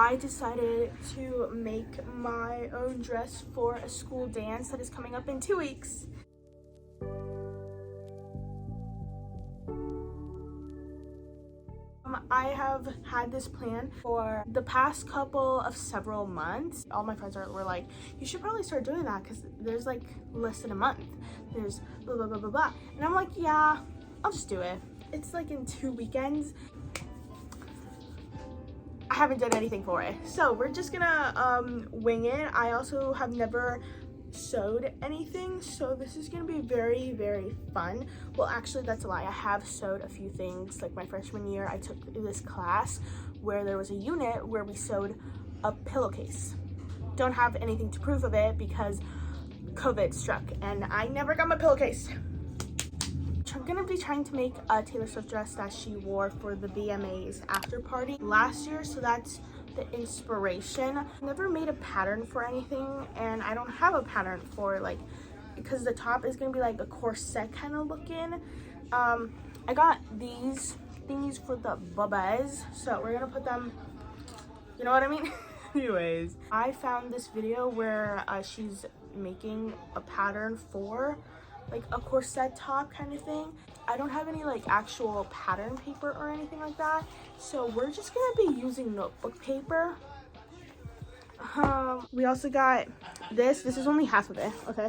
I decided to make my own dress for a school dance that is coming up in 2 weeks. I have had this plan for the past couple of several months. All my friends were like, you should probably start doing that because there's like less than a month. There's blah, blah, blah, blah, blah. And I'm like, yeah, I'll just do it. It's like in 2 weekends. I haven't done anything for it. So we're just gonna wing it. I also have never sewed anything, so this is gonna be very, very fun. Well, actually that's a lie. I have sewed a few things. Like my freshman year, I took this class where there was a unit where we sewed a pillowcase. Don't have anything to prove of it because COVID struck and I never got my pillowcase. I'm gonna be trying to make a Taylor Swift dress that she wore for the VMAs after party last year, so that's the inspiration. I never made a pattern for anything, and I don't have a pattern for like, because the top is gonna be like a corset kind of looking. I got these thingies for the bubas, so we're gonna put them, you know what I mean? Anyways, I found this video where she's making a pattern for like a corset top kind of thing. I don't have any like actual pattern paper or anything like that, so we're just gonna be using notebook paper. We also got this is only half of it. Okay,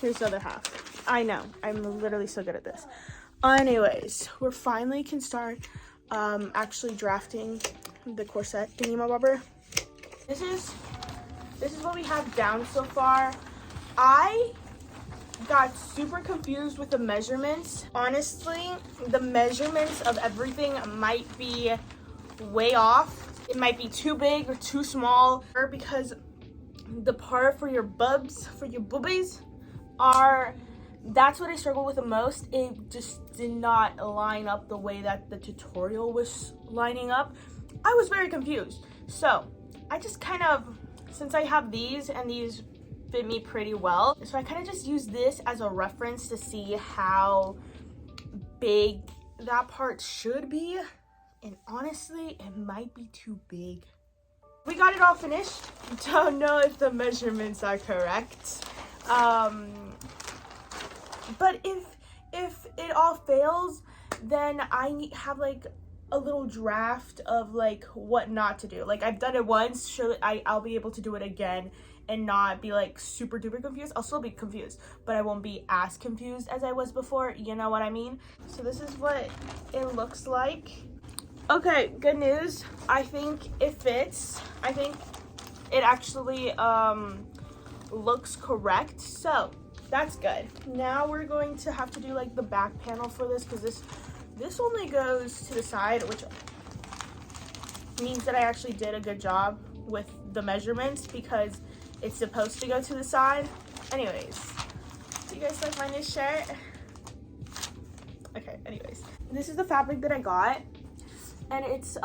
here's the other half. I know, I'm literally so good at this. Anyways, we're finally can start actually drafting the corset thingy-ma-bobber. This is what we have down so far. I got super confused with the measurements. Honestly, the measurements of everything might be way off. It might be too big or too small, or because the part for your bubs, for your boobies, that's what I struggle with the most. It just did not line up the way that the tutorial was lining up. I was very confused. So I just kind of, since I have these and these fit me pretty well, so I kind of just use this as a reference to see how big that part should be, and honestly it might be too big. We got it all finished. Don't know if the measurements are correct, but if it all fails, then I have like a little draft of like what not to do. Like I've done it once, surely I'll be able to do it again and not be like super duper confused. I'll still be confused, but I won't be as confused as I was before, you know what I mean? So this is what it looks like. Okay, good news. I think it fits. I think it actually looks correct, so that's good. Now we're going to have to do like the back panel for this, because this only goes to the side, which means that I actually did a good job with the measurements because it's supposed to go to the side. Anyways, do you guys like my new shirt? Okay, anyways, this is the fabric that I got, and it's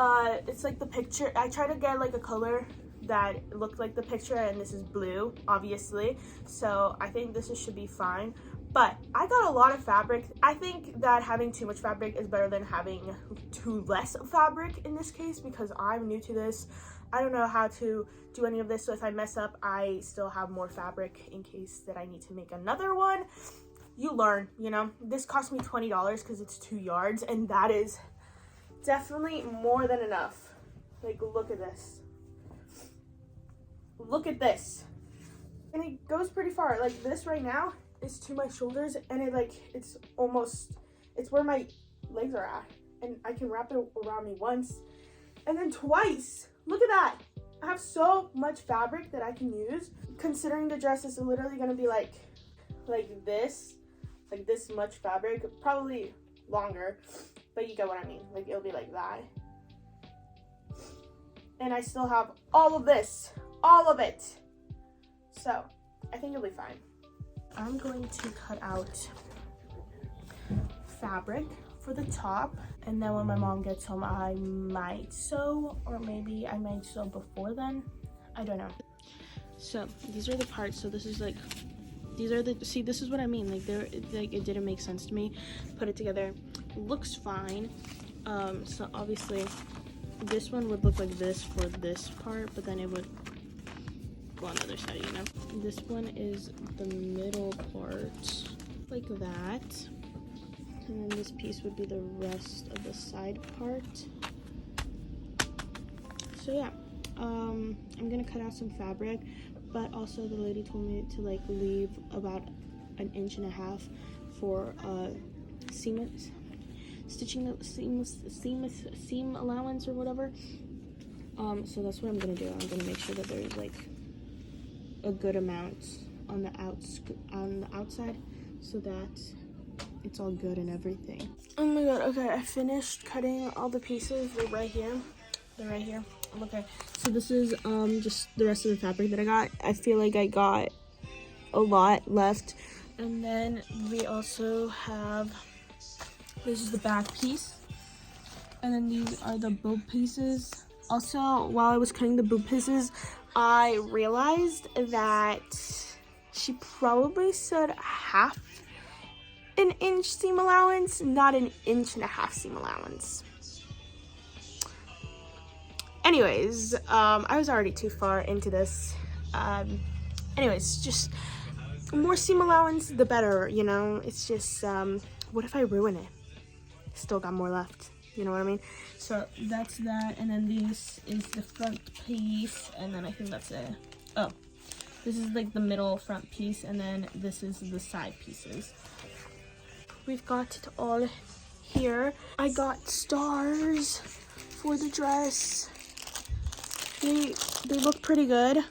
like the picture. I tried to get like a color that looked like the picture, and this is blue, obviously, so I think this should be fine. But I got a lot of fabric. I think that having too much fabric is better than having too less fabric in this case, because I'm new to this. I don't know how to do any of this, so if I mess up, I still have more fabric in case that I need to make another one. You learn, you know. This cost me $20 because it's 2 yards, and that is definitely more than enough. Like, look at this. Look at this. And it goes pretty far. Like, this right now is to my shoulders, and it's where my legs are at, and I can wrap it around me once and then twice. Look at that. I have so much fabric that I can use, considering the dress is literally gonna be like this much fabric, probably longer, but you get what I mean. Like, it'll be like that, and I still have all of this, all of it, so I think it'll be fine. I'm going to cut out fabric for the top, and then when my mom gets home, I might sew, or maybe I might sew before then. I don't know. So these are the parts. So this is like, these are the, see, this is what I mean. Like, it didn't make sense to me. Put it together, looks fine. So obviously this one would look like this for this part, but then it would go on the other side, you know? This one is the middle part, like that. And then this piece would be the rest of the side part. So yeah, I'm gonna cut out some fabric, but also the lady told me to like leave about 1.5 inches for seam allowance or whatever. So that's what I'm gonna do. I'm gonna make sure that there's like a good amount on the outside, so that it's all good and everything. Oh my god, okay, I finished cutting all the pieces. They're right here. Okay, so this is just the rest of the fabric that I got. I feel like I got a lot left. And then we also have, this is the back piece, and then these are the boob pieces. Also, while I was cutting the boob pieces, I realized that she probably said 1/2 inch seam allowance, not 1.5 inch seam allowance. Anyways, I was already too far into this. Anyways, just more seam allowance, the better, you know? It's just, what if I ruin it? Still got more left, you know what I mean? So that's that, and then this is the front piece, and then I think that's it. Oh, this is like the middle front piece, and then this is the side pieces. We've got it all here. I got stars for the dress. They look pretty good,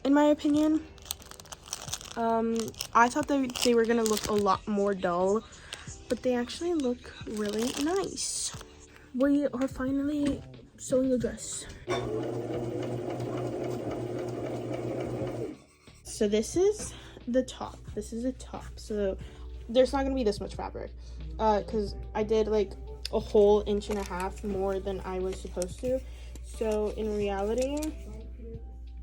in my opinion. I thought they were gonna look a lot more dull, but they actually look really nice. We are finally sewing the dress. So this is the top. This is a top. So there's not gonna be this much fabric, because I did like a whole 1.5 inches more than I was supposed to. So in reality,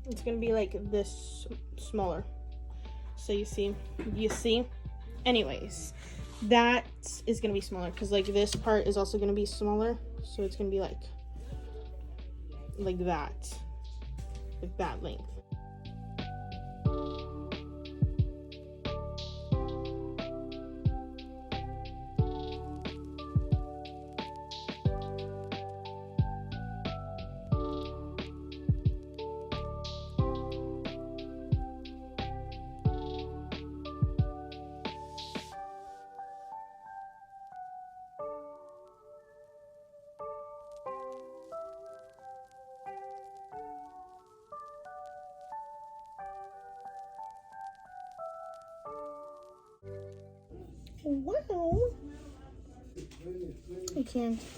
it's gonna be like this smaller. So you see, anyways, that is gonna be smaller, because like this part is also gonna be smaller, so it's gonna be like that length. Wow. I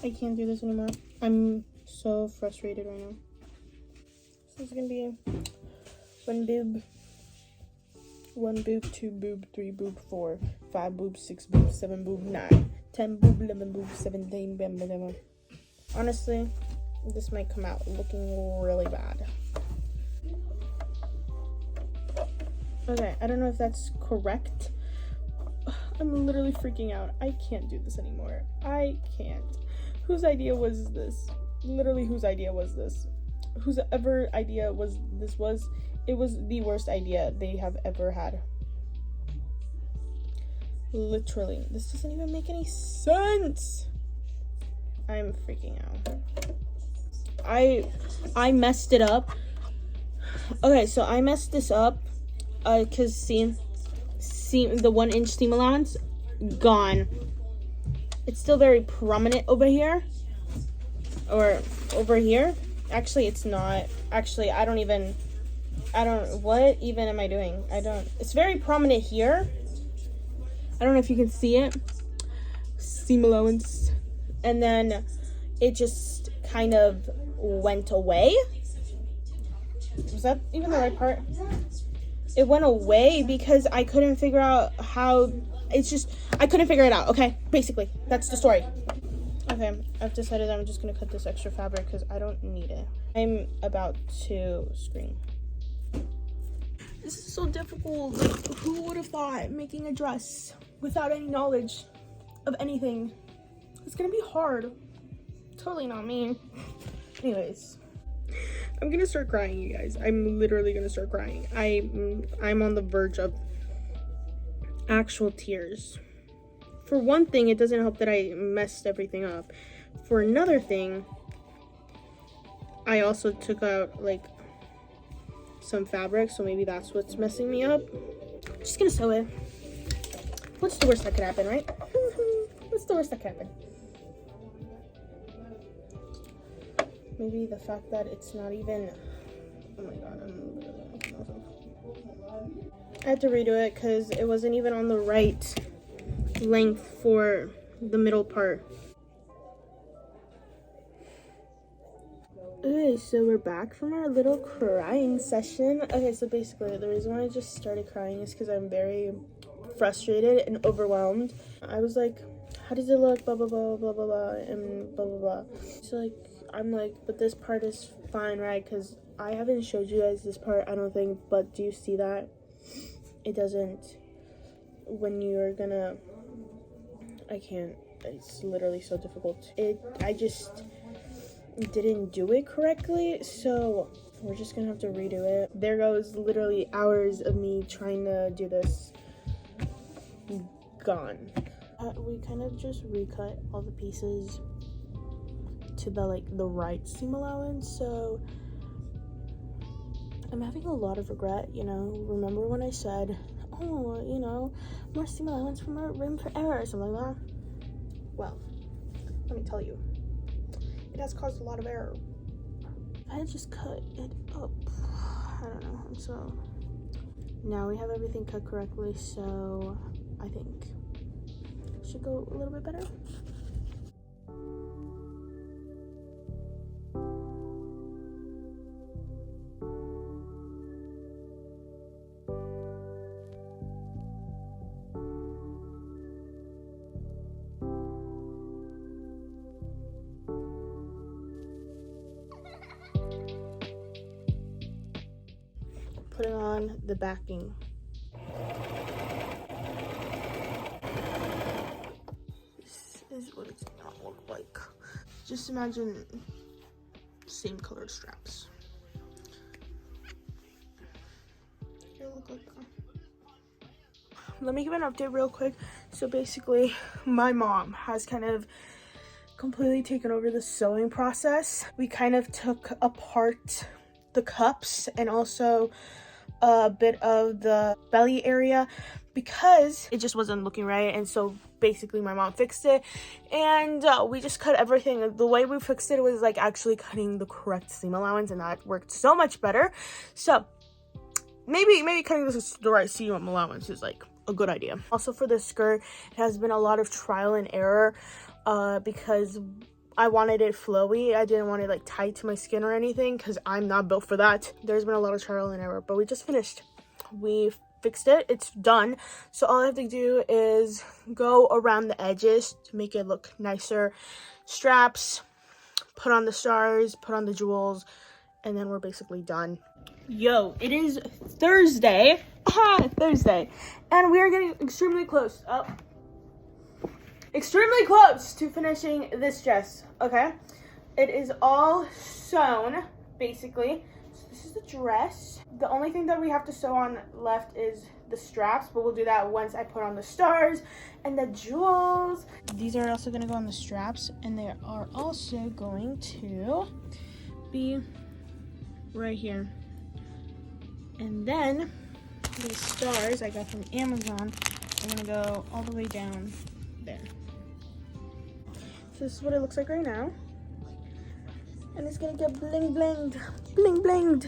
can't do this anymore. I'm so frustrated right now. So it's gonna be 1 boob, 2 boob, 3 boob, 4, 5 boob, 6 boob, 7 boob, 9, 10 boob, 11 boob, 17 boob. Honestly, this might come out looking really bad. Okay, I don't know if that's correct. I'm literally freaking out. I can't do this anymore. I can't. Whose idea was this? Literally, whose idea was this? Whose ever idea was this was? It was the worst idea they have ever had. Literally. This doesn't even make any sense. I'm freaking out. I messed it up. Okay, so I messed this up. Cause see, the 1 inch seam allowance gone. It's still very prominent over here, or over here. Actually, it's not. Actually, what even am I doing? It's very prominent here. I don't know if you can see it. Seam allowance. And then it just kind of went away. Was that even the right part? It went away because I couldn't figure out how. I couldn't figure it out. Okay, basically, that's the story. Okay, I've decided that I'm just gonna cut this extra fabric because I don't need it. I'm about to scream. This is so difficult. Like, who would have thought making a dress without any knowledge of anything? It's gonna be hard. Totally not me. Anyways, I'm gonna start crying, you guys. I'm literally gonna start crying. I'm on the verge of actual tears. For one thing, it doesn't help that I messed everything up. For another thing, I also took out like some fabric, so maybe that's what's messing me up. Just gonna sew it. What's the worst that could happen, right? What's the worst that could happen? Maybe the fact that it's not even, oh my god, I'm literally making myself. I had to redo it because it wasn't even on the right length for the middle part. Okay, so we're back from our little crying session. Okay, so basically the reason why I just started crying is because I'm very frustrated and overwhelmed. I was like, how does it look, blah blah blah blah blah blah, and blah blah blah. So like, I'm like, but this part is fine, right? Because I haven't showed you guys this part, I don't think, but do you see that? It doesn't, when you're gonna, I can't, it's literally so difficult. I just didn't do it correctly, so we're just gonna have to redo it. There goes literally hours of me trying to do this. Gone. We kind of just recut all the pieces to the right seam allowance, so I'm having a lot of regret, you know. Remember when I said, oh, you know, more seam allowance for more room for error or something like that? Well, let me tell you, it has caused a lot of error. I had just cut it up, I don't know. So now we have everything cut correctly, so I think it should go a little bit better. Putting on the backing. This is what it's gonna look like. Just imagine same colored straps. It'll look like that. Let me give an update real quick. So basically, my mom has kind of completely taken over the sewing process. We kind of took apart the cups and also a bit of the belly area because it just wasn't looking right, and so basically my mom fixed it, and we just cut everything. The way we fixed it was like actually cutting the correct seam allowance, and that worked so much better. So maybe cutting the right seam allowance is like a good idea. Also for the skirt, it has been a lot of trial and error because I wanted it flowy. I didn't want it like tight to my skin or anything because I'm not built for that. There's been a lot of trial and error, but we just finished. We fixed it. It's done. So all I have to do is go around the edges to make it look nicer. Straps, put on the stars, put on the jewels, and then we're basically done. Yo, it is Thursday. Thursday. And we are getting extremely close. Extremely close to finishing this dress. Okay, it is all sewn basically. So this is the dress. The only thing that we have to sew on left is the straps, but we'll do that once I put on the stars and the jewels. These are also going to go on the straps, and they are also going to be right here. And then these stars I got from Amazon are going to go all the way down there. So this is what it looks like right now, and it's gonna get bling blinged, bling blinged.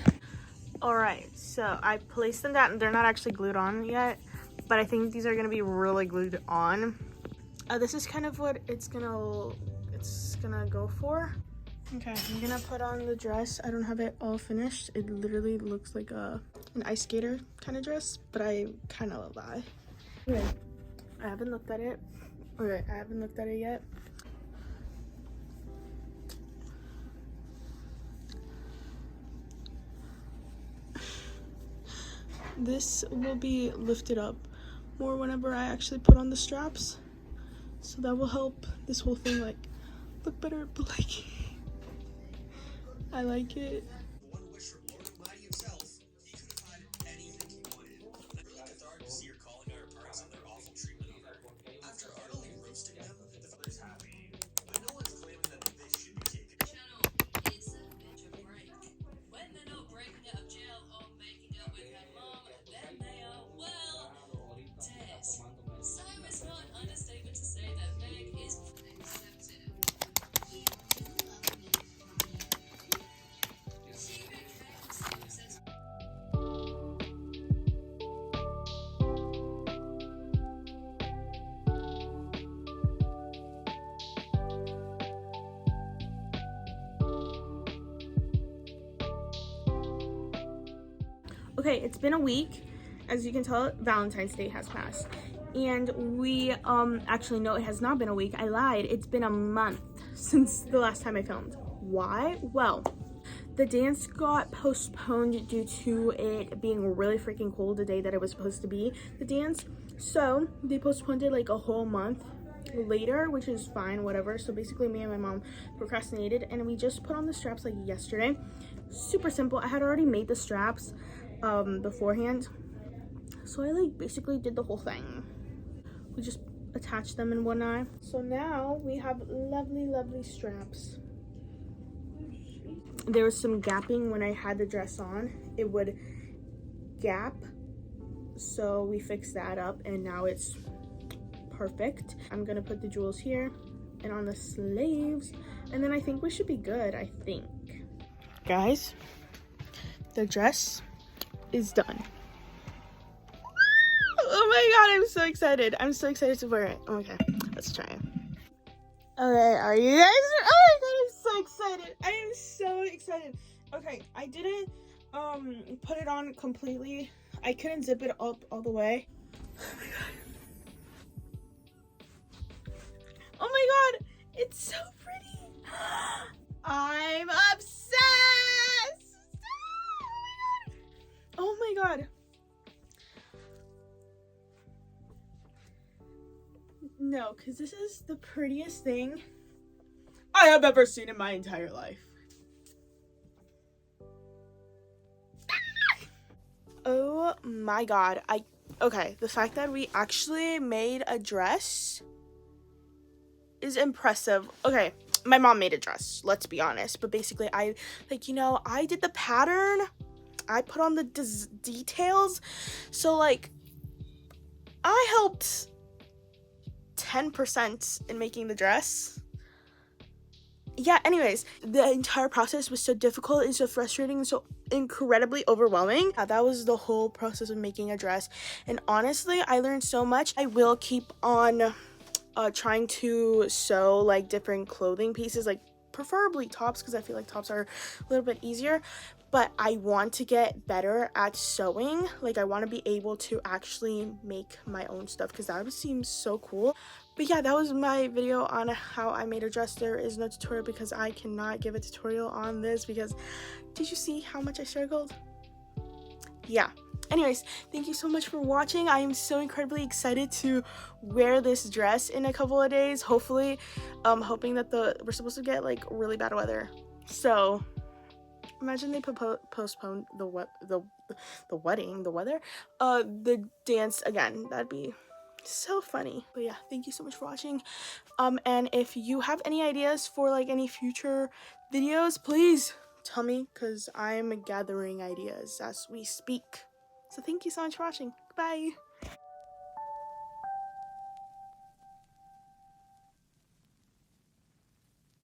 All right, so I placed them down. They're not actually glued on yet, but I think these are gonna be really glued on. This is kind of what it's gonna go for. Okay, I'm gonna put on the dress. I don't have it all finished. It literally looks like an ice skater kind of dress, but I kind of love that. Okay, I haven't looked at it. Okay, I haven't looked at it yet. This will be lifted up more whenever I actually put on the straps, so that will help this whole thing like look better. But like, I like it. Okay, it's been a week. As you can tell, Valentine's Day has passed. And we, actually, no, it has not been a week. I lied. It's been a month since the last time I filmed. Why? Well, the dance got postponed due to it being really freaking cold the day that it was supposed to be, the dance. So they postponed it like a whole month later, which is fine, whatever. So basically me and my mom procrastinated and we just put on the straps like yesterday. Super simple. I had already made the straps beforehand, so I like basically did the whole thing. We just attached them in one eye. So now we have lovely straps. There was some gapping when I had the dress on. It would gap, so we fixed that up and now it's perfect. I'm gonna put the jewels here and on the sleeves, and then I think we should be good. I think, guys, the dress is done. Oh my god, I'm so excited. I'm so excited to wear it. Okay, let's try it. Okay, are you guys? Oh my god, I'm so excited. I am so excited. Okay, I didn't put it on completely. I couldn't zip it up all the way. Oh my god. Oh my god, it's so pretty. I'm obsessed. Oh my god. No, because this is the prettiest thing I have ever seen in my entire life. Oh my god. Okay, the fact that we actually made a dress is impressive. Okay, my mom made a dress, let's be honest, but basically I did the pattern. I put on the details, so like I helped 10% in making the dress. Yeah, anyways, the entire process was so difficult and so frustrating and so incredibly overwhelming. That was the whole process of making a dress, and honestly I learned so much. I will keep on trying to sew like different clothing pieces, like preferably tops, because I feel like tops are a little bit easier, but I want to get better at sewing. Like I want to be able to actually make my own stuff, because that would seem so cool. But yeah, that was my video on how I made a dress. There is no tutorial because I cannot give a tutorial on this, because did you see how much I struggled? Yeah. Anyways, thank you so much for watching. I am so incredibly excited to wear this dress in a couple of days. Hopefully, hoping that we're supposed to get like really bad weather. So imagine they postpone the dance again. That'd be so funny. But yeah, thank you so much for watching. And if you have any ideas for like any future videos, please tell me, because I'm gathering ideas as we speak. So thank you so much for watching. Bye.